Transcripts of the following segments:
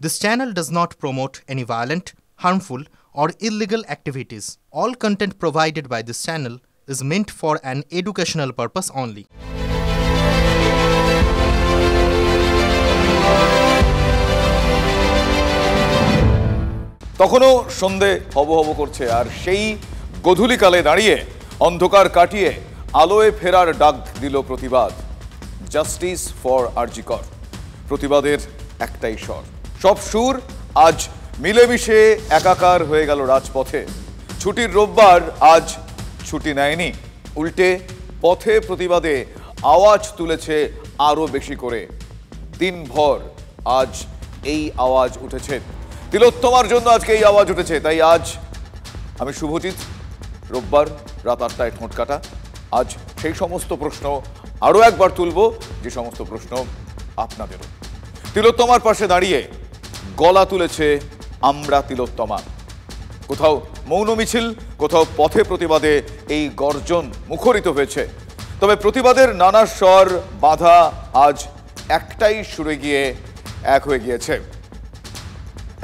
This channel does not promote any violent, harmful, or illegal activities. All content provided by this channel is meant for an educational purpose only. তখনও সন্ধে হব হব করছে আর সেই গধূলিকালে দাঁড়িয়ে অন্ধকার কাটিয়ে আলোয় ফেরার ডাক দিল প্রতিবাদ। জাস্টিস ফর আরজি কর। প্রতিবাদের একটাই স্বর, সব সুর আজ মিলেমিশে একাকার হয়ে গেল রাজপথে। ছুটির রোববার আজ ছুটি নেয়নি, উল্টে পথে প্রতিবাদে আওয়াজ তুলেছে আরো বেশি করে। দিনভর আজ এই আওয়াজ উঠেছে, তিলোত্তমার জন্য আজকে এই আওয়াজ উঠেছে। তাই আজ আমি শুভজিৎ, রোববার রাত 8টায় ঠোঁট কাটা, আজ সেই সমস্ত প্রশ্ন আরও একবার তুলব যে সমস্ত প্রশ্ন আপনাদেরও। তিলোত্তমার পাশে দাঁড়িয়ে গলা তুলেছে আমরা তিলোত্তমা। কোথাও মৌন মিছিল, কোথাও পথে প্রতিবাদে এই গর্জন মুখরিত হয়েছে। তবে প্রতিবাদের নানা স্বর বাধা আজ একটাই সুরে গিয়ে এক হয়ে গিয়েছে।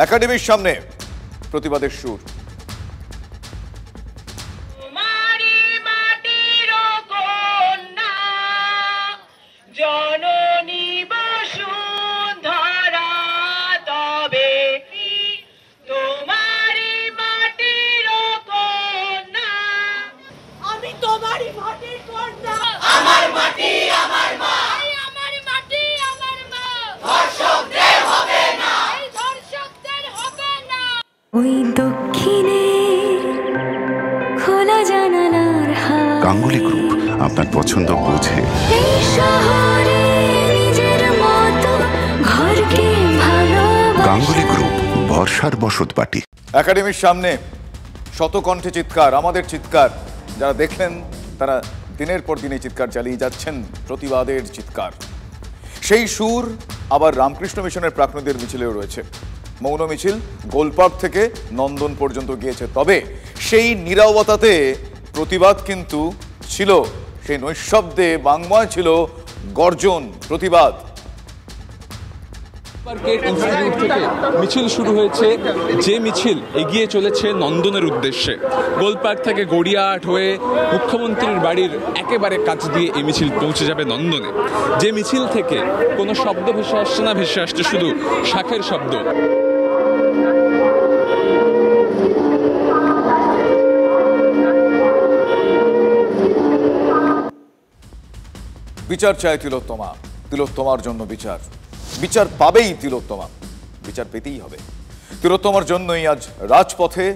একাডেমির সামনে প্রতিবাদের সুর। গাঙ্গুলি গ্রুপ আপনার পছন্দ বোঝে। গাঙ্গুলি গ্রুপ, বর্ষার বসতবাটি। একাডেমির সামনে শতকণ্ঠে চিৎকার, আমাদের চিৎকার। যারা দেখলেন তারা দিনের পর দিনে চিৎকার চালিয়ে যাচ্ছেন, প্রতিবাদের চিৎকার। সেই সুর আবার রামকৃষ্ণ মিশনের প্রাক্তনীদের মিছিলেও রয়েছে। মৌন মিছিল গোলপার্ক থেকে নন্দন পর্যন্ত গিয়েছে। তবে সেই নীরবতাতে প্রতিবাদ কিন্তু ছিল, সেই নৈশব্দে বাংময় ছিল গর্জন, প্রতিবাদ। মিছিল শুরু হয়েছে, যে মিছিল এগিয়ে চলেছে নন্দনের উদ্দেশ্যে। গোলপার্ক থেকে গড়িয়াহাট হয়ে মুখ্যমন্ত্রীর বাড়ির একেবারে কাছ দিয়ে এই মিছিল পৌঁছে যাবে নন্দনে। যে মিছিল থেকে কোনো শব্দ ভেসে আসছে না, ভেসে আসছে শুধু শাঁখের শব্দ। বিচার চায় তিলোত্তমা, তিলোত্তমার জন্য বিচার। বিচার পাবেই তিলোত্তমা, বিচার পেতেই হবে। তিলোত্তমার জন্যই আজ রাজপথে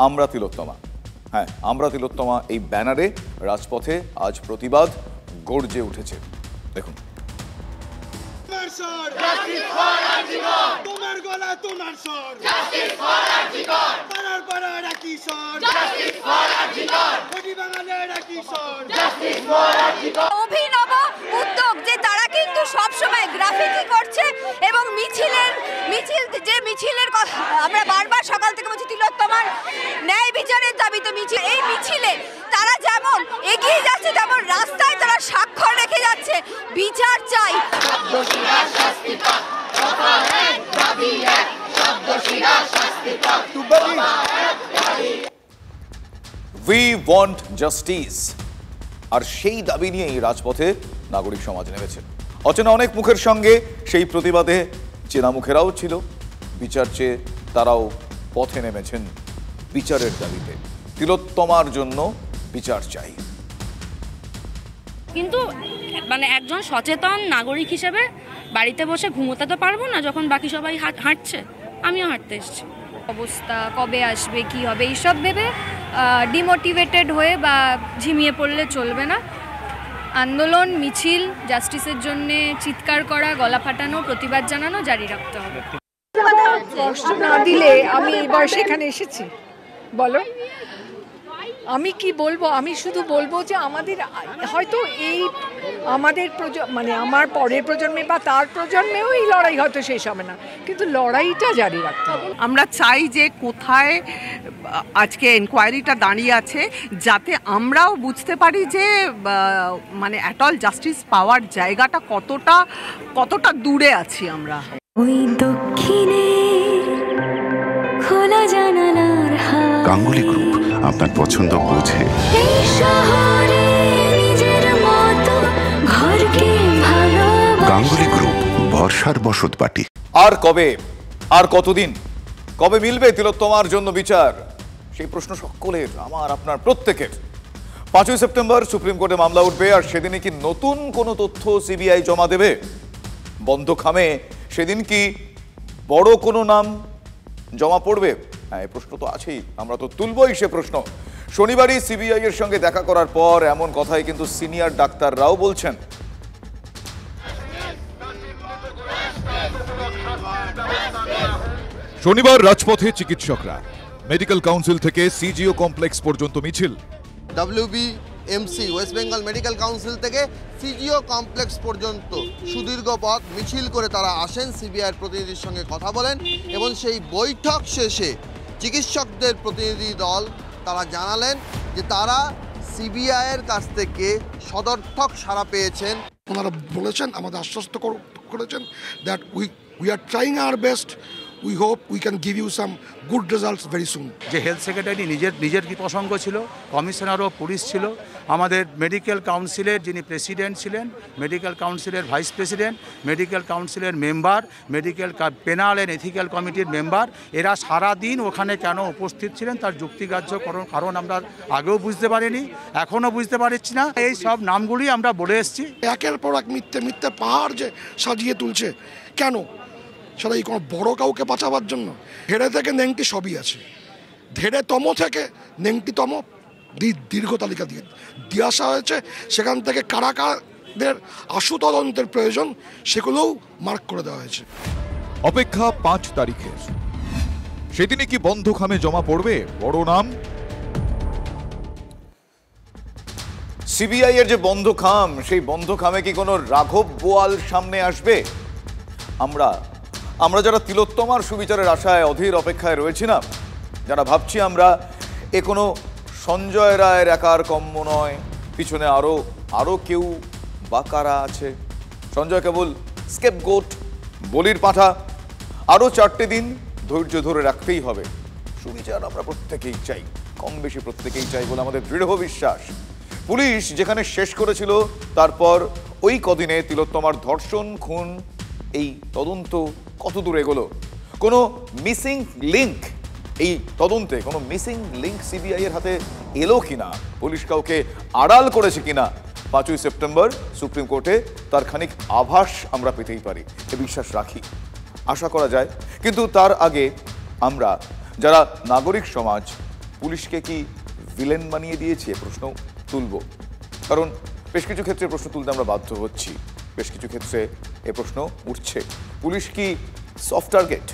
আমরা তিলোত্তমা। হ্যাঁ, আমরা তিলোত্তমা এই ব্যানারে রাজপথে আজ প্রতিবাদ গর্জে উঠেছে। দেখুন। অভিনব উদ্যোগ যে তারা কিন্তু সবসময় গ্রাফিতি করছে এবং মিছিল যে মিছিলের কথা আমরা বারবার সকাল থেকে বলছি, তিলোত্তমার ন্যায় বিচারের দাবিতে মিছিল। এই মিছিলে তারা যেমন এগিয়ে যাচ্ছে, তেমন রাস্তায় তারা স্বাক্ষর রেখে যাচ্ছে, বিচার চাই। We want justice। আর সেই দাবি নিয়েই রাজপথে নাগরিক সমাজ নেমেছে। অচেনা অনেক মুখের সঙ্গে সেই প্রতিবাদে চেনা মুখেরাও ছিল। বিচার চেয়ে তারাও পথে নেমেছেন বিচারের দাবিতে। তিলোত্তমার জন্য বিচার চাই। কিন্তু মানে একজন সচেতন নাগরিক হিসেবে বাড়িতে বসে ঘুমোতে তো পারবো না যখন বাকি সবাই হাঁটছে, আমিও হাঁটতে এসেছি। অবস্থা কবে আসবে, কি হবে, এইসব ভেবে ডিমোটিভেটেড হয়ে বা ঝিমিয়ে পড়লে চলবে না। আন্দোলন, মিছিল, জাস্টিসের জন্য চিৎকার করা, গলা ফাটানো, প্রতিবাদ জানানো জারি রাখতে হবে। কষ্ট না দিলে আমি এবার সেখানে এসেছি, বলো আমি কি বলবো? আমি শুধু বলবো যে আমাদের হয়তো এই আমাদের মানে আমার পরের প্রজন্মে বা তার প্রজন্মেও এই লড়াই হয়তো শেষ হবে না, কিন্তু লড়াইটা জারি রাখতে হবে। আমরা চাই যে কোথায় আজকে এনকোয়ারিটা দাঁড়িয়ে আছে, যাতে আমরাও বুঝতে পারি যে মানে অ্যাটল জাস্টিস পাওয়ার জায়গাটা কতটা দূরে আছি আমরা। ওই দক্ষিণে গাঙ্গুলি গ্রুপ আপনার পছন্দ বোঝে। গাঙ্গুলি গ্রুপ, ভরসার বসতবাটি। আর কবে, আর কতদিন, কবে মিলবে তিলোত্তমার জন্য বিচার? সেই প্রশ্ন সকলের, আমার আপনার প্রত্যেকের। 5ই সেপ্টেম্বর সুপ্রিম কোর্টে মামলা উঠবে, আর সেদিনে কি নতুন কোনো তথ্য সিবিআই জমা দেবে? বন্ধ খামে সেদিন কি বড় কোনো নাম জমা পড়বে? হ্যাঁ, এই প্রশ্ন তো আছেই, আমরা তো তুলবই সে প্রশ্ন। শনিবারই সিবিআই এর সঙ্গে দেখা করার পর এমন কথাই কিন্তু সিনিয়র ডাক্তাররাও বলছেন। শনিবার রাজপথে চিকিৎসকরা, মেডিকেল কাউন্সিল থেকে সিজিও কমপ্লেক্স পর্যন্ত মিছিল। WBMC West Bengal medical council থেকে সিজিও কমপ্লেক্স পর্যন্ত সুদীর্ঘ পথ মিছিল করে তারা আসেন, সিবিআইয়ের প্রতিনিধির সঙ্গে কথা বলেন এবং সেই বৈঠক শেষে চিকিৎসকদের প্রতিনিধি দল তারা জানালেন যে তারা সিবিআইয়ের কাছ থেকে সদর্থক সাড়া পেয়েছেন। ওনারা বলেছেন, আমাদের আশ্বস্ত করেছেন that we are trying our best, we hope we can give you some good results very soon. যে হেলথ সেক্রেটারি নিজের কি প্রসঙ্গ ছিল, কমিশনার অফ পুলিশ ছিল, আমাদের মেডিকেল কাউন্সিলের যিনি প্রেসিডেন্ট ছিলেন, মেডিকেল কাউন্সিলের ভাইস প্রেসিডেন্ট, মেডিকেল কাউন্সিলের member, medical penal and ethical কমিটির মেম্বার, এরা সারাদিন ওখানে কেন উপস্থিত ছিলেন তার যুক্তিগ্রাহ্য কারণ আমরা আগেও বুঝতে পারিনি, এখনও বুঝতে পারছি না। এই সব নামগুলি আমরা বলে এসেছি। একের পর এক মিথ্যে পাহাড় যে সাজিয়ে তুলছে, কেন? সেটা এই কোনো বড় কাউকে বাঁচাবার জন্য? ধেড়ে থেকে নেংটি সবই আছে, ধেড়েতম থেকে নেংটিতম দীর্ঘ তালিকা দিয়ে আসা হয়েছে। সেখান থেকে কারা কাদের আশু তদন্তের প্রয়োজন সেগুলোও মার্ক করে দেওয়া হয়েছে। অপেক্ষা 5 তারিখের, সেদিনে কি বন্ধ খামে জমা পড়বে বড় নাম? সিবিআই এর যে বন্ধ খাম, সেই বন্ধ খামে কি কোনো রাঘব বোয়াল সামনে আসবে? আমরা যারা তিলোত্তমার সুবিচারের আশায় অধীর অপেক্ষায় রয়েছি না, যারা ভাবছি আমরা এ কোনো সঞ্জয় রায়ের একার কম্য নয়, পিছনে আরো কেউ বা কারা আছে, সঞ্জয় কেবল স্কেপগোট, বলির পাঁঠা, আরো 4টে দিন ধৈর্য ধরে রাখতেই হবে। সুবিচার আমরা প্রত্যেকেই চাই, কম বেশি প্রত্যেকেই চাই বলে আমাদের দৃঢ় বিশ্বাস। পুলিশ যেখানে শেষ করেছিল, তারপর ওই কদিনে তিলোত্তমার ধর্ষণ, খুন, এই তদন্ত কত দূর এগোলো? কোনো মিসিং লিঙ্ক, এই তদন্তে কোনো মিসিং লিঙ্ক সিবিআই এর হাতে এলো কিনা, পুলিশ কাউকে আড়াল করেছে কিনা, 5ই সেপ্টেম্বর সুপ্রিম কোর্টে তার খানিক আভাস আমরা পেতেই পারি, এ বিশ্বাস রাখি, আশা করা যায়। কিন্তু তার আগে আমরা যারা নাগরিক সমাজ, পুলিশকে কি ভিলেন বানিয়ে দিয়েছে প্রশ্ন তুলব, কারণ বেশ কিছু ক্ষেত্রে প্রশ্ন তুলতে আমরা বাধ্য হচ্ছি, বেশ কিছু ক্ষেত্রে এ প্রশ্ন উঠছে, পুলিশ কি সফট টার্গেট?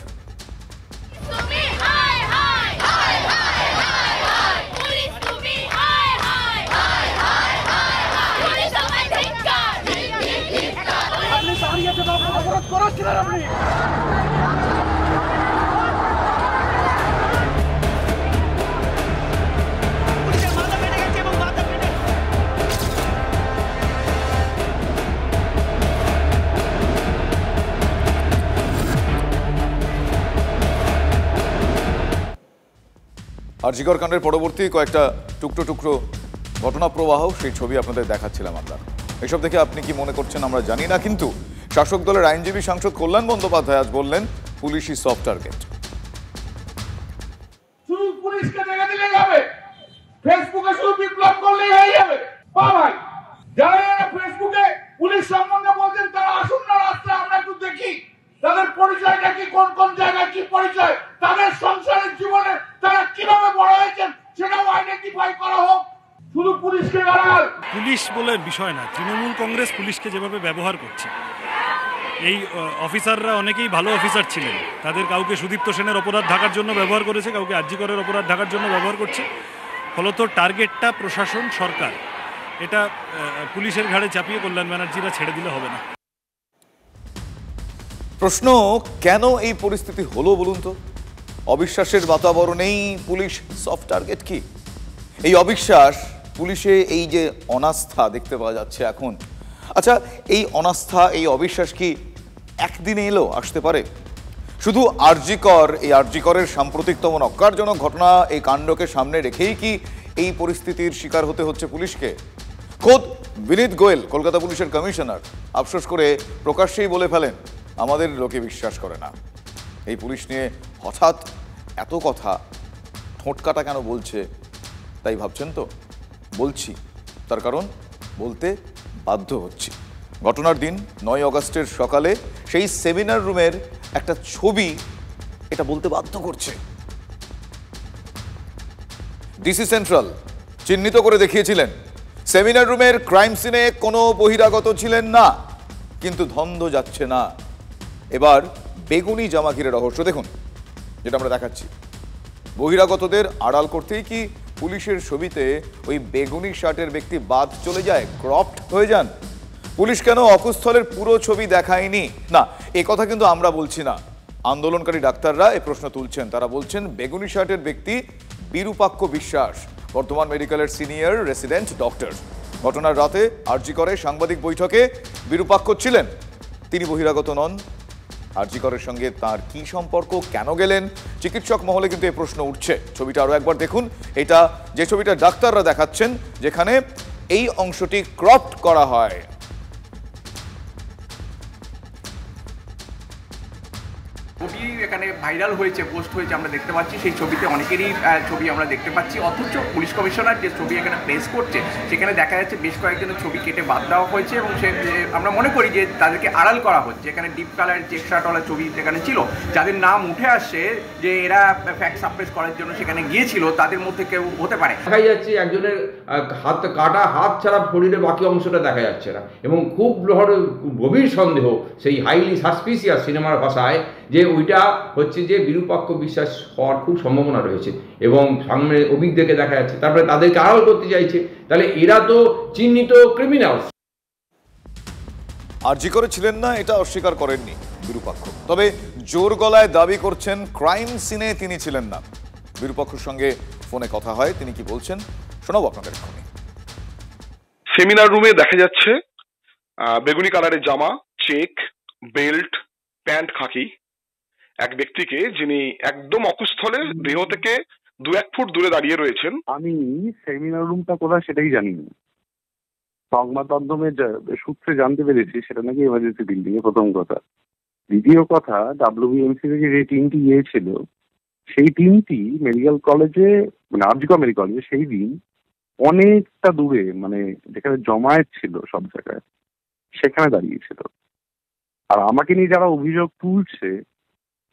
আরজিকর কাণ্ডের পরবর্তী কয়েকটা টুকরো ঘটনা প্রবাহ, সেই ছবি আপনাদের দেখাচ্ছিলাম আমরা। এসব দেখে আপনি কি মনে করছেন আমরা জানি না, কিন্তু শাসক দলের আইনজীবী সাংসদ কল্যাণ বন্দ্যোপাধ্যায় আজ বললেন পুলিশই সফট টার্গেট। শুধু পুলিশকে দেখে দিলে যাবে, ফেসবুকে শুধু বিপ্লব করলেই হয়ে যাবে? ভাই, যারা ফেসবুকে পুলিশ সম্বন্ধে বলছেন তারা আসুন না রাস্তায়, আমরা একটু দেখি তাদের পরিচয়টা কি, কোন কোন জায়গায় কি পরিচয়, তাদের সংসারের জীবনে তারা কিভাবে বড় হয়েছেন সেটাও আইডেন্টিফাই করা হোক। শুধু পুলিশকে গালাগাল, পুলিশ বলে বিষয় না, তৃণমূল কংগ্রেস পুলিশকে যেভাবে ব্যবহার করছে, এই অফিসাররা অনেকেই ভালো অফিসার ছিলেন, তাদের কাউকে সুদীপ্ত সেনের অপরাধ ঢাকার জন্য ব্যবহার করেছে, কাউকে আরজিকরের অপরাধ ঢাকার জন্য ব্যবহার করছে। ফলত টার্গেটটা প্রশাসন, সরকার, এটা পুলিশের ঘাড়ে চাপিয়ে কল্যাণ ব্যানার্জিরা ছেড়ে দিলে হবে না। প্রশ্ন, কেন এই পরিস্থিতি হলো বলুন তো? অবিশ্বাসের বাতাবরণেই পুলিশ সফট টার্গেট কি? এই অবিশ্বাস, পুলিশে এই যে অনাস্থা দেখতে পাওয়া যাচ্ছে এখন, আচ্ছা এই অনাস্থা, এই অবিশ্বাস কি একদিনে আসতে পারে? শুধু আরজিকর, এই আরজিকরের সাম্প্রতিকতম নক্কারজনক ঘটনা, এই কাণ্ডকে সামনে রেখেই কি এই পরিস্থিতির শিকার হতে হচ্ছে পুলিশকে? খোদ বিনীত গোয়েল, কলকাতা পুলিশের কমিশনার, আফসোস করে প্রকাশ্যেই বলে ফেলেন, আমাদের লোকে বিশ্বাস করে না। এই পুলিশ নিয়ে হঠাৎ এত কথা, ঠোঁটকাটা কেন বলছে তাই ভাবছেন তো? বলছি, তার কারণ বলতে বাধ্য হচ্ছি। ঘটনার দিন 9 অগস্টের সকালে সেই সেমিনার রুমের একটা ছবি এটা বলতে বাধ্য করছে। ডিসি সেন্ট্রাল চিহ্নিত করে দেখিয়েছিলেন সেমিনার রুমের ক্রাইম সিনে কোনো বহিরাগত ছিলেন না, কিন্তু ধন্ধ যাচ্ছে না। এবার বেগুনি জামা ঘিরে রহস্য দেখুন, যেটা আমরা দেখাচ্ছি। বহিরাগতদের আড়াল করতেই কি পুলিশের ছবিতে ওই বেগুনি শার্টের ব্যক্তি বাদ চলে যায়, ক্রপড হয়ে যান? পুলিশ কেন অকুস্থলের পুরো ছবি দেখায়নি? না, এ কথা কিন্তু আমরা বলছি না। আন্দোলনকারী ডাক্তাররা এই প্রশ্ন তুলছেন। তারা বলছেন বেগুনি শার্টের ব্যক্তি বিরূপাক্ষ বিশ্বাস, বর্ধমান মেডিকেলের সিনিয়র রেসিডেন্ট ডক্টর। ঘটনার রাতে আরজি করে সাংবাদিক বৈঠকে বিরূপাক্ষ ছিলেন। তিনি বহিরাগত নন। আরজি করের সঙ্গে তার কি সম্পর্ক, কেন গেলেন? চিকিৎসক মহলে কিন্তু এই প্রশ্ন উঠছে। ছবিটা আরো একবার দেখুন। এটা যে ছবিটা ডাক্তাররা দেখাচ্ছেন, যেখানে এই অংশটি ক্রপড করা হয়। ছবি এখানে ভাইরাল হয়েছে, পোস্ট হয়েছে, আমরা দেখতে পাচ্ছি। সেই ছবিতে অনেকেরই ছবি আমরা দেখতে পাচ্ছি, অথচ পুলিশ কমিশনার যে ছবি এখানে প্লেস করছে সেখানে দেখা যাচ্ছে বেশ কয়েকজনের ছবি কেটে বাদ দেওয়া হয়েছে এবং সে আমরা মনে করি যে তাদেরকে আড়াল করা হচ্ছে। এখানে ডিপ কালার চেক শার্টওয়ালা ছবি যেখানে ছিল, যাদের নাম উঠে আসছে যে এরা ফ্যাক্ট সাপ্রেস করার জন্য সেখানে গিয়েছিল, তাদের মধ্যে কেউ হতে পারে। দেখা যাচ্ছে একজনের হাত কাটা, হাত ছাড়া শরীরের বাকি অংশটা দেখা যাচ্ছে না, এবং খুব গভীর সন্দেহ, সেই হাইলি সাসপিসিয়াস সিনেমার ভাষায়, যে ওইটা হচ্ছে যে বিরূপাক্ষ বিশ্বাস হওয়ার খুব সম্ভাবনা রয়েছে এবং সামনে অভিজ্ঞকে দেখা যাচ্ছে। তারপরে তাদেরকে আড়াল করতে চাইছে, তাহলে এরা তো চিহ্নিত ক্রিমিনাল। আরজি করে ছিলেন না এটা অস্বীকার করেননি বিরূপাক্ষ, তবে জোর গলায় দাবি করছেন ক্রাইম সিনে তিনি ছিলেন না। বিরূপাক্ষর সঙ্গে ফোনে কথা হয়, তিনি কি বলছেন শোনাবো আপনাদের এক্ষুনি। সেমিনার রুমে দেখা যাচ্ছে বেগুনি কালারের জামা, চেক, বেল্ট, প্যান্ট, খাকি এক ব্যক্তিকে, যিনি একদম অকুস্থলে দেহ থেকে 2-1 ফুট দূরে দাঁড়িয়ে রয়েছেন। আমি সেমিনার রুমটা কোথায় সেটাই জানি না, সংবাদ মাধ্যমের সূত্রে জানতে পেরেছি সেটা নাকি এমার্জেন্সি বিল্ডিং এ, প্রথম কথা। দ্বিতীয় কথা, WBMC থেকে যে টিমটি গিয়েছিল সেই টিমটি মেডিকেল কলেজে, মানে আরজি মেডিকেল কলেজে সেই দিন অনেকটা দূরে, মানে যেখানে জমায়েত ছিল সব জায়গায়, সেখানে দাঁড়িয়েছিল। আর আমাকে নিয়ে যারা অভিযোগ তুলছে,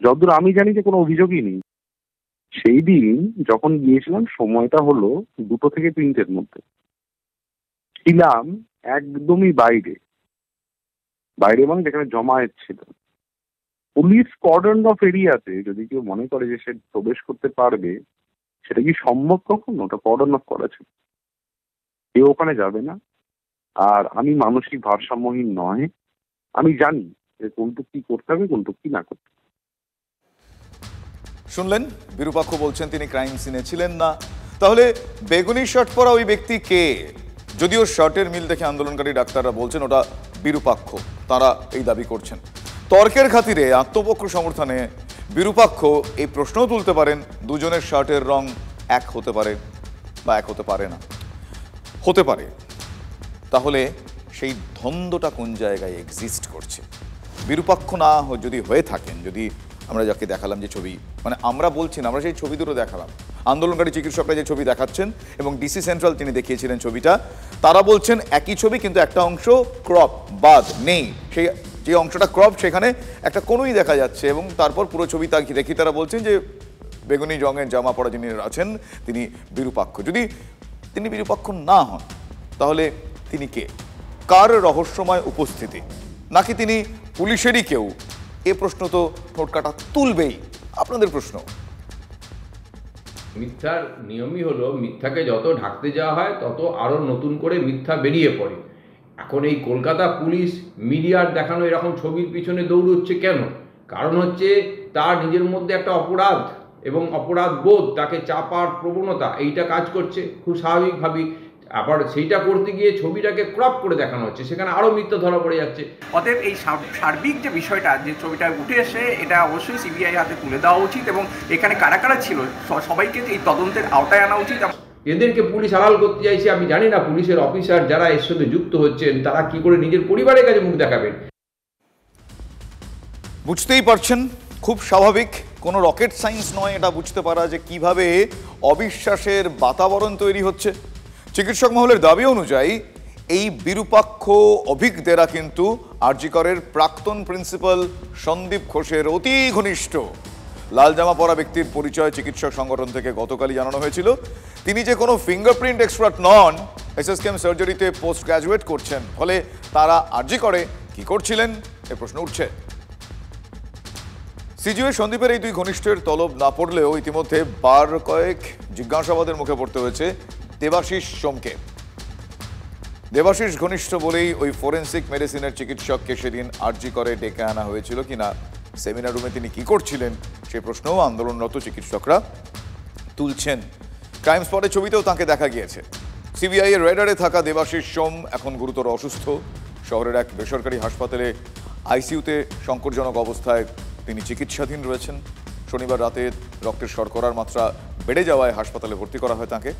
যতদূর আমি জানি যে কোনো অভিযোগই নেই। সেই দিন যখন গিয়েছিলাম সময়টা হলো 2টো থেকে 3টের মধ্যে, ছিলাম একদমই বাইরে মানে যেখানে জমায়েত ছিল। পুলিশ কর্ডন অফ এরিয়াতে যদি কেউ মনে করে যে সে প্রবেশ করতে পারবে, সেটা কি সম্ভব? কখনো ওটা কর্ডন অফ করা ছিল, কেউ ওখানে যাবে না। আর আমি মানসিক ভারসাম্যহীন নয়, আমি জানি যে কোনটুক কি করতে হবে, কোনটুক কি না করতে হবে। শুনলেন, বিরূপাক্ষ বলছেন তিনি ক্রাইম সিনে ছিলেন না। তাহলে বেগুনি শার্ট পরা ওই ব্যক্তি কে? যদিও শার্টের মিল দেখে আন্দোলনকারী ডাক্তাররা বলছেন ওটা বিরূপাক্ষ, তারা এই দাবি করছেন। তর্কের খাতিরে আত্মপক্ষ সমর্থনে বিরূপাক্ষ এই প্রশ্নও তুলতে পারেন, দুজনের শার্টের রং এক হতে পারে বা এক হতে পারে না, হতে পারে। তাহলে সেই দ্বন্দ্বটা কোন জায়গায় এক্সিস্ট করছে? বিরূপাক্ষ না যদি হয়ে থাকেন, যদি আমরা যাকে দেখালাম যে ছবি, মানে আমরা বলছি না, আমরা সেই ছবি দুটো দেখালাম, আন্দোলনকারী চিকিৎসকরা যে ছবি দেখাচ্ছেন এবং ডিসি সেন্ট্রাল তিনি দেখিয়েছিলেন ছবিটা, তারা বলছেন একই ছবি, কিন্তু একটা অংশ ক্রপ, বাদ নেই। সেই যে অংশটা ক্রপ সেখানে একটা কোনোই দেখা যাচ্ছে, এবং তারপর পুরো ছবি দেখি তারা বলছেন যে বেগুনি রঙের জামা পরা যিনি আছেন তিনি বিরূপাক্ষ। যদি তিনি বিরূপাক্ষ না হন, তাহলে তিনি কে? কার রহস্যময় উপস্থিতি? নাকি তিনি পুলিশেরই কেউ? এ প্রশ্ন তো ঠোঁটকাটা তুলবেই। আপনাদের প্রশ্ন। মিথ্যার নিয়মই হলো, মিথ্যাকে যত ঢাকতে যাওয়া হয় তত আরও নতুন করে মিথ্যা বেরিয়ে পড়ে। এখন এই কলকাতা পুলিশ মিডিয়ার দেখানো এরকম ছবির পিছনে দৌড়চ্ছে কেন? কারণ হচ্ছে তার নিজের মধ্যে একটা অপরাধ এবং অপরাধ বোধ, তাকে চাপার প্রবণতা, এইটা কাজ করছে খুব স্বাভাবিকভাবেই। আবার সেইটা করতে গিয়ে ছবিটাকে ক্রপ করে দেখানো হচ্ছে, সেখানে আরও মিথ্যা ধরা পড়ে যাচ্ছে। অতএব এই সার্বিক যে বিষয়টা, যে ছবিটা উঠে এসে, এটা অবশ্যই সিবিআই হাতে তুলে দেওয়া উচিত এবং এখানে কারা কারা ছিল সবাইকে এই তদন্তের আওতায় আনা উচিত। এদেরকে পুলিশ আড়াল করতে চাইছে। আমি জানি না পুলিশের অফিসার যারা এর সাথে যুক্ত হচ্ছেন তারা কি করে নিজের পরিবারের কাছে মুখ দেখাবেন। বুঝতেই পারছেন, খুব স্বাভাবিক, কোনো রকেট সায়েন্স নয় এটা বুঝতে পারা যে কিভাবে অবিশ্বাসের বাতাবরণ তৈরি হচ্ছে। চিকিৎসক মহলের দাবি অনুযায়ী এই বিরূপাক্ষ অভিজ্ঞদেরা কিন্তু আরজি করের প্রাক্তন প্রিন্সিপাল সন্দীপ ঘোষের অতি ঘনিষ্ঠ। লাল জামা পরা ব্যক্তির পরিচয় চিকিৎসক সংগঠন থেকে গতকালই জানানো হয়েছিল। তিনি যে কোনো ফিঙ্গারপ্রিন্ট এক্সপার্ট নন, এসএসকেএম সার্জারিতে পোস্ট গ্র্যাজুয়েট করছেন, ফলে তারা আরজি করে কি করছিলেন এ প্রশ্ন উঠছে। সিজিওয়ে সন্দীপের এই দুই ঘনিষ্ঠের তলব না পড়লেও ইতিমধ্যে বার কয়েক জিজ্ঞাসাবাদের মুখে পড়তে হয়েছে দেবাশিস সোমকে। দেবাশিস ঘনিষ্ঠ বলেই ওই ফরেন্সিক মেডিসিনের চিকিৎসককে সেদিন আরজি করে ডেকে আনা হয়েছিল কিনা, সেমিনার রুমে তিনি কি করছিলেন সেই প্রশ্নও আন্দোলনরত চিকিৎসকরা তুলছেন। ক্রাইম স্পটের ছবিতেও তাকে দেখা গিয়েছে। সিবিআই এর রেডারে থাকা দেবাশিস সোম এখন গুরুতর অসুস্থ। শহরের এক বেসরকারি হাসপাতালে আইসিইউতে সংকটজনক অবস্থায় তিনি চিকিৎসাধীন রয়েছেন। শনিবার রাতে রক্তের শর্করার মাত্রা বেড়ে যাওয়ায় হাসপাতালে ভর্তি করা হয় তাকে।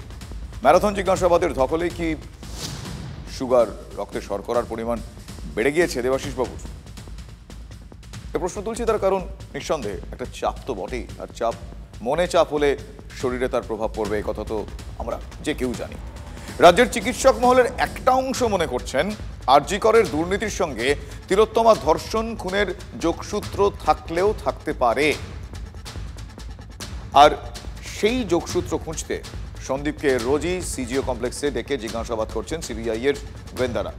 ম্যারাথন জিজ্ঞাসাবাদের ধকলে কি সুগার, রক্তের শর্করার পরিমাণ বেড়ে গিয়েছে দেবাশিস বাবুর? এ প্রশ্ন তুলছি তার কারণ নিঃসন্দেহে একটা চাপ তো বটেই, আর চাপ, মনে চাপ হলে শরীরে তার প্রভাব পড়বে, এই কথা তো আমরা যে কেউ জানি। রাজ্যের চিকিৎসক মহলের একটা অংশ মনে করছেন আরজি করের দুর্নীতির সঙ্গে তিলোত্তমা ধর্ষণ খুনের যোগসূত্র থাকলেও থাকতে পারে, আর সেই যোগসূত্র খুঁজতে সন্দীপকে রোজই সিজিও কমপ্লেক্সে ডেকে জিজ্ঞাসাবাদ করছেন সিবিআই এর গোয়েন্দারা।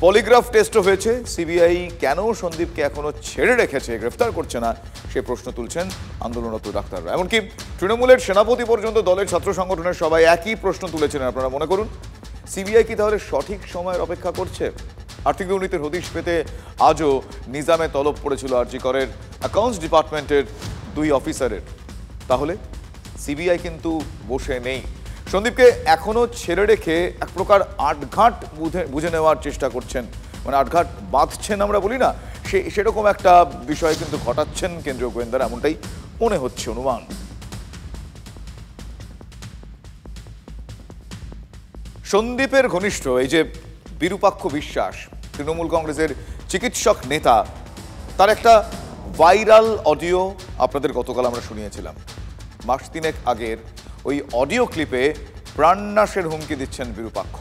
পলিগ্রাফ টেস্টও হয়েছে। সিবিআই কেন সন্দীপকে এখনো ছেড়ে রেখেছে, গ্রেফতার করছে না, সে প্রশ্ন তুলছেন আন্দোলনরত ডাক্তাররা। এমনকি তৃণমূলের সেনাপতি পর্যন্ত দলের ছাত্র সংগঠনের সবাই একই প্রশ্ন তুলেছেন। আপনারা মনে করুন, সিবিআই কি তাহলে সঠিক সময়ের অপেক্ষা করছে? আর্থিক দুর্নীতির হদিশ পেতে আজও নিজামে তলব পড়েছিল আরজি করের অ্যাকাউন্টস ডিপার্টমেন্টের দুই অফিসারের। তাহলে সিবিআই কিন্তু বসে নেই। সন্দীপকে এখনো ছেড়ে রেখে এক প্রকার আটঘাট বুঝে নেওয়ার চেষ্টা করছেন, মানে আটঘাট বাঁধছেন আমরা বলি না, সেরকম একটা বিষয় কিন্তু ঘটাচ্ছেন কেন্দ্রীয় গোয়েন্দারা, এমনটাই মনে হচ্ছে, অনুমান। সন্দীপের ঘনিষ্ঠ এই যে বিরূপাক্ষ বিশ্বাস, তৃণমূল কংগ্রেসের চিকিৎসক নেতা, তার একটা ভাইরাল অডিও আপনাদের গতকাল আমরা শুনিয়েছিলাম। মাস তিনেক আগের ওই অডিও ক্লিপে প্রাণনাশের হুমকি দিচ্ছেন বিরূপাক্ষ।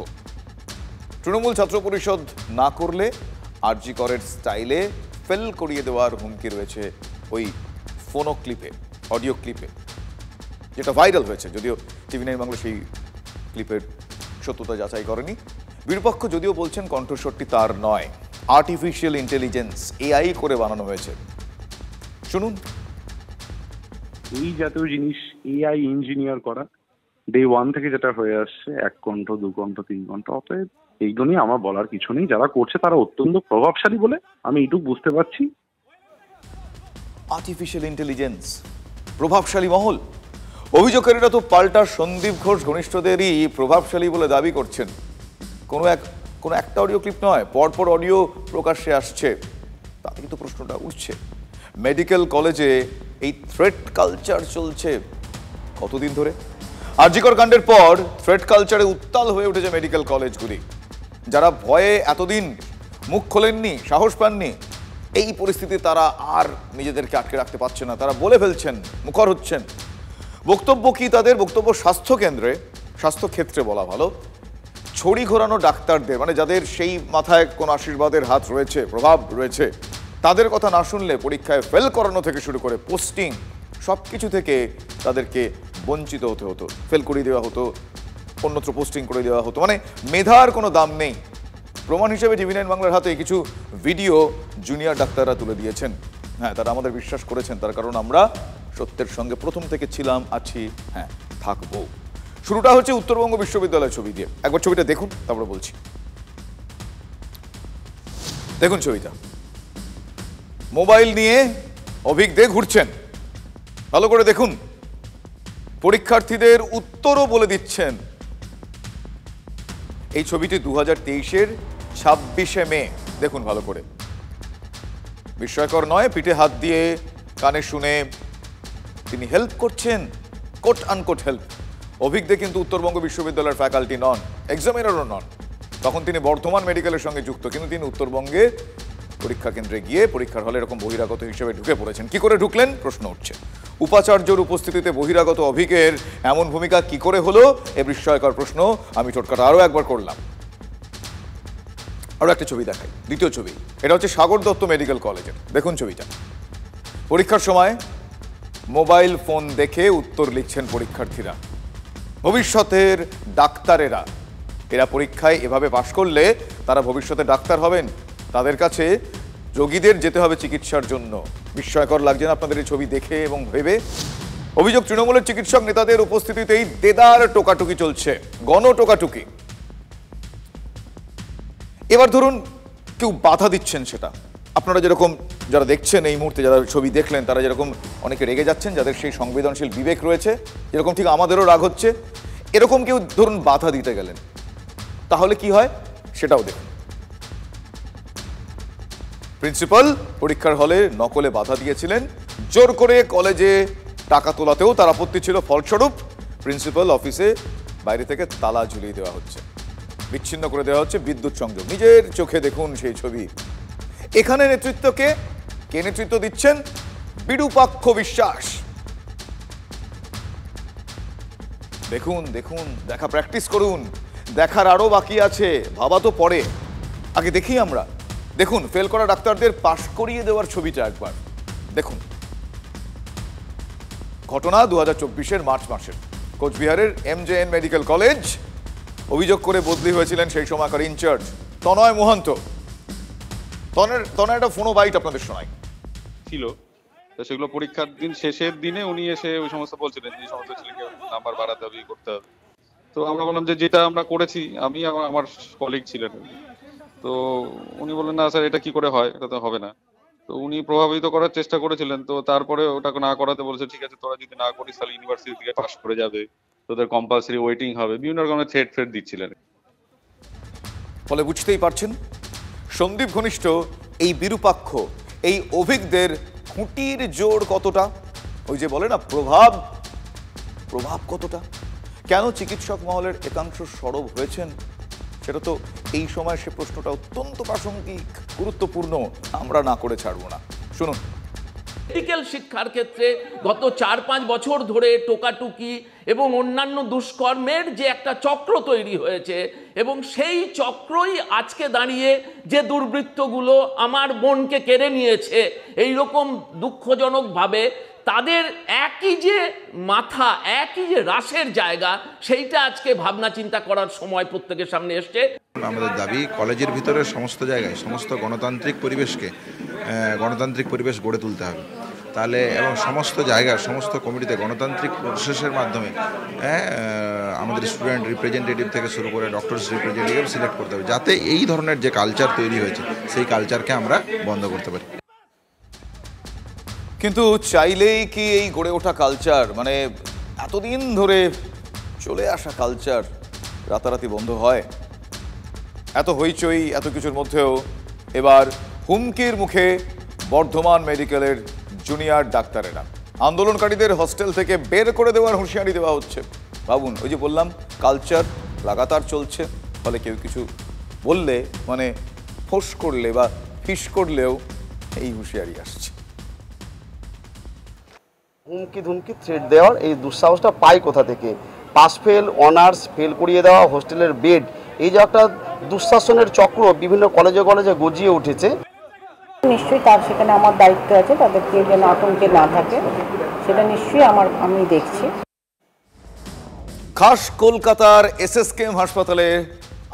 তৃণমূল ছাত্র পরিষদ না করলে আরজি করের স্টাইলে ফেল করিয়ে দেওয়ার হুমকি রয়েছে ওই ফোনো ক্লিপে, অডিও ক্লিপে, যেটা ভাইরাল হয়েছে। যদিও টিভি9 বাংলা সেই ক্লিপের সত্যতা যাচাই করেনি। বিরূপাক্ষ যদিও বলছেন কণ্ঠস্বরটি তার নয়, আর্টিফিশিয়াল ইন্টেলিজেন্স, এআই করে বানানো হয়েছে। শুনুন। এই জাতীয় জিনিস এআই ইঞ্জিনিয়ার করা ডে ওয়ান থেকে যেটা হয়ে আসছে, 1 ঘন্টা 2 ঘন্টা 3 ঘন্টা, অতএব এইগুলো নিয়ে আমার বলার কিছু নেই। যারা করছে তারা অত্যন্ত প্রভাবশালী বলে আমি এইটুকু বুঝতে পারছি। আর্টিফিশিয়াল ইন্টেলিজেন্স, প্রভাবশালী মহল, অভিযোগকারীরা তো পাল্টা সন্দীপ ঘোষ ঘনিষ্ঠদেরই প্রভাবশালী বলে দাবি করছেন। কোনো একটা অডিও ক্লিপ নয়, পরপর অডিও প্রকাশ্যে আসছে। তাতে কিন্তু প্রশ্নটা উঠছে, মেডিকেল কলেজে এই থ্রেট কালচার চলছে কতদিন ধরে? আরজি কর কাণ্ডের পর থ্রেট কালচারে উত্তাল হয়ে উঠেছে মেডিকেল কলেজগুলি। যারা ভয়ে এতদিন মুখ খোলেননি, সাহস পাননি, এই পরিস্থিতি তারা আর নিজেদেরকে আটকে রাখতে পারছে না, তারা বলে ফেলছেন, মুখর হচ্ছেন। বক্তব্য কি তাদের? বক্তব্য স্বাস্থ্যক্ষেত্রে বলা ভালো, ছড়ি ঘোরানো ডাক্তারদের, মানে যাদের সেই মাথায় কোনো আশীর্বাদের হাত রয়েছে, প্রভাব রয়েছে, তাদের কথা না শুনলে পরীক্ষায় ফেল করানো থেকে শুরু করে পোস্টিং, সব কিছু থেকে তাদেরকে বঞ্চিত হতে হতো, ফেল করিয়ে দেওয়া হতো, অন্যত্র পোস্টিং করে দেওয়া হতো, মানে মেধার কোনো দাম নেই। প্রমাণ হিসেবে টিভি9 বাংলার হাতে কিছু ভিডিও জুনিয়র ডাক্তাররা তুলে দিয়েছেন। হ্যাঁ, তারা আমাদের বিশ্বাস করেছেন, তার কারণ আমরা সত্যের সঙ্গে প্রথম থেকে ছিলাম, আছি, হ্যাঁ থাকবো। শুরুটা হচ্ছে উত্তরবঙ্গ বিশ্ববিদ্যালয়ের ছবি দিয়ে। একবার ছবিটা দেখুন, তারপরে বলছি। দেখুন ছবিটা, মোবাইল নিয়ে অভিক দে ঘুরছেন, ভালো করে দেখুন। পরীক্ষার্থীদের উত্তরও বলে দিচ্ছেন। এই ছবিটি 2023-এর 26শে মে। দেখুন ভালো করে, বিস্ময়কর নয়? পিঠে হাত দিয়ে কানে শুনে তিনি হেল্প করছেন, কোট আনকোট হেল্প। অভিজ্ঞ কিন্তু উত্তরবঙ্গ বিশ্ববিদ্যালয়ের ফ্যাকাল্টি নন, এক্সামিনারও নন। তখন তিনি বর্ধমান মেডিকেলের সঙ্গে যুক্ত, কিন্তু তিনি উত্তরবঙ্গে পরীক্ষা কেন্দ্রে গিয়ে পরীক্ষার হলে এরকম বহিরাগত হিসেবে ঢুকে পড়েছেন। কি করে ঢুকলেন প্রশ্ন উঠছে। উপাচার্যর উপস্থিতিতে বহিরাগত অভিজ্ঞের এমন ভূমিকা কি করে হলো, এ বিস্ময়কর প্রশ্ন আমি টোটকাটা আরও একবার করলাম। আরও একটা ছবি দেখাই, দ্বিতীয় ছবি। এটা হচ্ছে সাগর দত্ত মেডিকেল কলেজের। দেখুন ছবিটা। পরীক্ষার সময় মোবাইল ফোন দেখে উত্তর লিখছেন পরীক্ষার্থীরা। ভবিষ্যতের ডাক্তারেরা, এরা পরীক্ষায় এভাবে পাশ করলে তারা ভবিষ্যতে ডাক্তার হবেন। তাদের কাছে রোগীদের যেতে হবে চিকিৎসার জন্য। বিস্ময়কর লাগছে না আপনাদের এই ছবি দেখে এবং ভেবে? অভিযোগ, তৃণমূলের চিকিৎসক নেতাদের উপস্থিতিতেই দেদার টোকাটুকি চলছে, গণ টোকাটুকি। এবার ধরুন কেউ বাধা দিচ্ছেন, সেটা আপনারা যেরকম যারা দেখছেন এই মুহূর্তে, যারা ছবি দেখলেন, তারা যেরকম অনেকে রেগে যাচ্ছেন, যাদের সেই সংবেদনশীল বিবেক রয়েছে, যেরকম ঠিক আমাদেরও রাগ হচ্ছে, এরকম কেউ ধরুন বাধা দিতে গেলেন, তাহলে কি হয় সেটাও দেখুন। প্রিন্সিপাল পরীক্ষার হলে নকলে বাধা দিয়েছিলেন, জোর করে কলেজে টাকা তোলাতেও তার আপত্তি ছিল। ফলস্বরূপ প্রিন্সিপাল অফিসে বাইরে থেকে তালা ঝুলিয়ে দেওয়া হচ্ছে, বিচ্ছিন্ন করে দেওয়া হচ্ছে বিদ্যুৎ সংযোগ। নিজের চোখে দেখুন সেই ছবি। এখানে নেতৃত্বকে কে নেতৃত্ব দিচ্ছেন? বিরূপাক্ষ বিশ্বাস। দেখুন দেখুন, দেখা প্র্যাকটিস করুন, দেখার আরো বাকি আছে, ভাবা তো পরে, আগে দেখি আমরা। দেখুন ফেল করা ডাক্তারদের পাশ করিয়ে দেওয়ার ছবিটা একবার দেখুন। ঘটনা 2024-এর মার্চ মাসের, কোচবিহারের MJN মেডিকেল কলেজ। অভিযোগ করে বদলি হয়েছিলেন সেই সময়কার ইনচার্জ তনয় মোহান্ত। তনয় একটা ফোনো বাইট আপনাদের শোনাই ছিল, তো সেগুলো পরীক্ষার দিন শেষের দিনে উনি এসে ওই সমস্ত বলছিলেন যে সমস্ত ছেলেকে নাম্বার বাড়াতে হবে, করতে হবে। তো আমরা বললাম যে যেটা আমরা করেছি, আমি আমার কলিগ ছিলেন, তো উনি বললেন না স্যার এটা কি করে হয়, এটা তো হবে না। তো উনি প্রভাবিত করার চেষ্টা করেছিলেন, তো তারপরে ওটাকে না করাতে বলেছে, ঠিক আছে তোরা যদি না করিস তাহলে ইউনিভার্সিটি থেকে পাস করে যাবে, তোদের কম্পালসারি ওয়েটিং হবে, বিভিন্ন রকমের থ্রেট দিচ্ছিলেন। ফলে বুঝতেই পারছেন সন্দীপ ঘনিষ্ঠ এই বিরূপাক্ষ, এই অভিজ্ঞদের খুঁটির জোর কতটা, ওই যে বলে না প্রভাব কতটা। কেন চিকিৎসক মহলের একাংশ সরব হয়েছেন, সেটা তো এই সময় সে প্রশ্নটা অত্যন্ত প্রাসঙ্গিক, গুরুত্বপূর্ণ, আমরা না করে ছাড়বো না। শুনুন। মেডিকেল শিক্ষার ক্ষেত্রে গত 4-5 বছর ধরে টোকাটুকি এবং অন্যান্য দুষ্কর্মের যে একটা চক্র তৈরি হয়েছে, এবং সেই চক্রই আজকে দাঁড়িয়ে যে দুর্বৃত্তগুলো আমার মনকে কেড়ে নিয়েছে, এই রকম দুঃখজনকভাবে তাদের একই যে মাথা, একই যে রাসের জায়গা, সেইটা আজকে ভাবনা চিন্তা করার সময় প্রত্যেকের সামনে এসছে। আমাদের দাবি কলেজের ভিতরে সমস্ত জায়গায় সমস্ত গণতান্ত্রিক পরিবেশ গড়ে তুলতে হবে, তাহলে এবং সমস্ত জায়গার সমস্ত কমিটিতে গণতান্ত্রিক প্রসেসের মাধ্যমে আমাদের স্টুডেন্ট রিপ্রেজেন্টেটিভ থেকে শুরু করে ডক্টরস রিপ্রেজেন্টেটিভ সিলেক্ট করতে হবে, যাতে এই ধরনের যে কালচার তৈরি হয়েছে সেই কালচারকে আমরা বন্ধ করতে পারি। কিন্তু চাইলেই কি এই গড়ে ওঠা কালচার, মানে এতদিন ধরে চলে আসা কালচার রাতারাতি বন্ধ হয়? এত হইচই, এত কিছুর মধ্যেও এবার হুমকির মুখে বর্ধমান মেডিকেলের জুনিয়র ডাক্তারেরা। আন্দোলনকারীদের হস্টেল থেকে বের করে দেওয়ার হুঁশিয়ারি দেওয়া হচ্ছে। ভাবুন, ওই যে বললাম কালচার লাগাতার চলছে, ফলে কেউ কিছু বললে, মানে ফোঁস করলে বা ফিস করলেও এই হুঁশিয়ারি আসছে। হুমকি ধুমকি থ্রেট দেওয়ার এই দুঃসাহসটা পায় কোথা থেকে? পাস ফেল, অনার্স ফেল করিয়ে দেওয়া, হোস্টেলের বেড, এই যে একটা দুঃশাসনের চক্র বিভিন্ন কলেজে গজিয়ে উঠেছে। নিশ্চয়ই তার সেখানে আমার দায়িত্ব আছে, তাদেরকে যেন আতঙ্কে না থাকে সেটা নিশ্চয়ই আমি দেখছি। খাস কলকাতার SSKM হাসপাতালে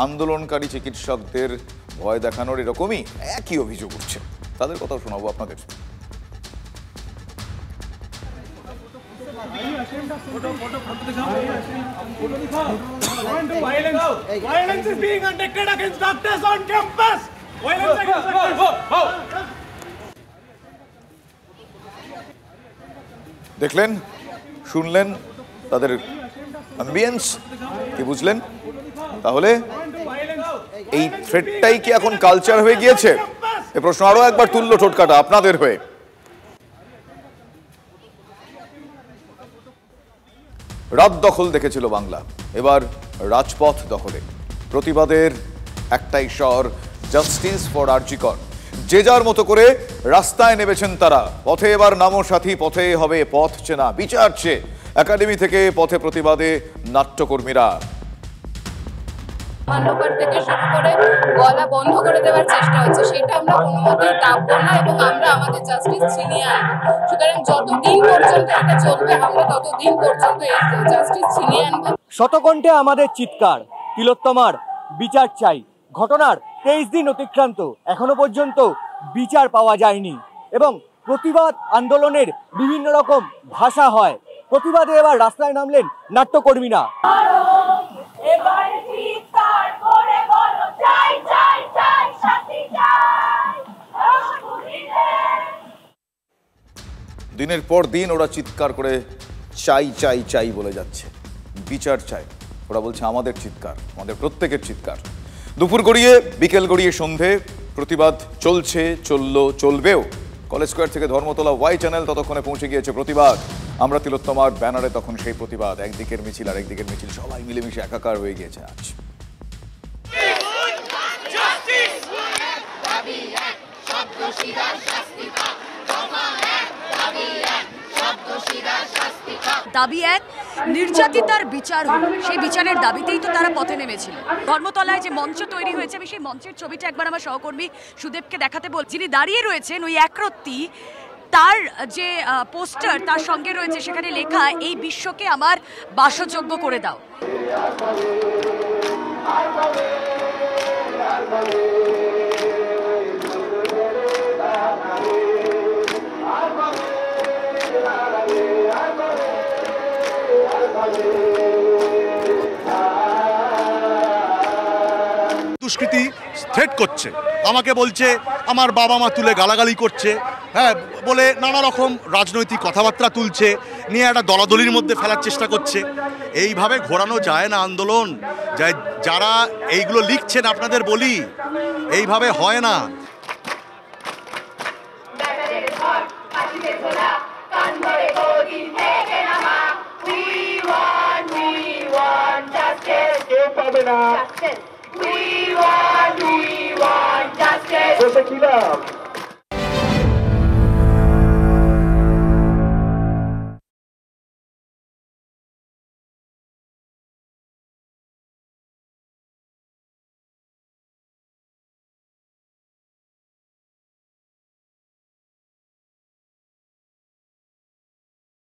আন্দোলনকারী চিকিৎসকদের ভয় দেখানোর এরকমই একই অভিযোগ উঠছে। তাদের কথা শোনাবো আপনাদের। Violence is being conducted against doctors on campus. দেখলেন, শুনলেন তাদের অ্যাম্বিয়েন্স, কি বুঝলেন? তাহলে এই থ্রেডটাই কি এখন কালচার হয়ে গিয়েছে? এ প্রশ্ন আরো একবার তুলল টোটকাটা আপনাদের হয়ে। রাত দখল দেখেছিল বাংলা, এবার রাজপথ দখলে। প্রতিবাদের একটাই স্বর, জাস্টিস ফর আরজি কর। যে যার মতো করে রাস্তায় নেমেছেন তারা। পথে এবার নামো সাথী, পথে হবে পথ চেনা। বিচার চেয়ে একাডেমি থেকে পথে প্রতিবাদে নাট্যকর্মীরা। মান্যবর থেকে শুরু করে গলা বন্ধ করে দেওয়ার চেষ্টা হচ্ছে, সেটা আমরা কোনো মতেই কাঁপবো না এবং আমরা আমাদের জাস্টিস ছিনিয়ে আনবো। সুতরাং যতদিন পর্যন্ত এটা চলবে আমরা ততদিন পর্যন্ত এই জাস্টিস ছিনিয়ে আনবো। শতকণ্ঠে আমাদের চিৎকার, তিলোত্তমার বিচার চাই। ঘটনার 23 দিন অতিক্রান্ত, এখনো পর্যন্ত বিচার পাওয়া যায়নি এবং প্রতিবাদ আন্দোলনের বিভিন্ন রকম ভাষা হয়। প্রতিবাদে এবার রাস্তায় নামলেন নাট্যকর্মীরা। দিনের পর দিন ওরা চিৎকার করে চাই চাই চাই বলে যাচ্ছে, বিচার চাই। ওরা বলছে আমাদের চিৎকার, আমাদের প্রত্যেকের চিৎকার। দুপুর গড়িয়ে বিকেল গড়িয়ে সন্ধে প্রতিবাদ চলছে, চললো, চলবেও। কলেজ স্কোয়ার থেকে ধর্মতলা ওয়াই চ্যানেল ততক্ষণে পৌঁছে গিয়েছে প্রতিবাদ। আমরা তিলোত্তমার ব্যানারে তখন সেই প্রতিবাদ, একদিকের মিছিল আর একদিকের মিছিল, সবাই মিলেমিশে একাকার হয়ে গিয়েছে আজ। দাবি এক, নির্যাতিতার বিচার হলো। সেই বিচারের দাবিতেই তো তারা পথে নেমেছিল। ধর্মতলায় যে মঞ্চ তৈরি হয়েছে, আমি সেই মঞ্চের ছবিটা একবার আমার সহকর্মী সুদেবকে দেখাতে বল। যিনি দাঁড়িয়ে রয়েছেন ওই একরত্তি, তার যে পোস্টার তার সঙ্গে রয়েছে, সেখানে লেখা এই বিশ্বকে আমার বাসযোগ্য করে দাও। দুষ্কৃতী থ্রেট করছে, আমাকে বলছে আমার বাবা মা তুলে গালাগালি করছে, হ্যাঁ বলে নানা রকম রাজনৈতিক কথাবার্তা তুলছে, নিয়ে একটা দলাদলির মধ্যে ফেলার চেষ্টা করছে। এইভাবে ঘোরানো যায় না আন্দোলন। যারা এইগুলো লিখছেন আপনাদের বলি, এইভাবে হয় না। We want justice.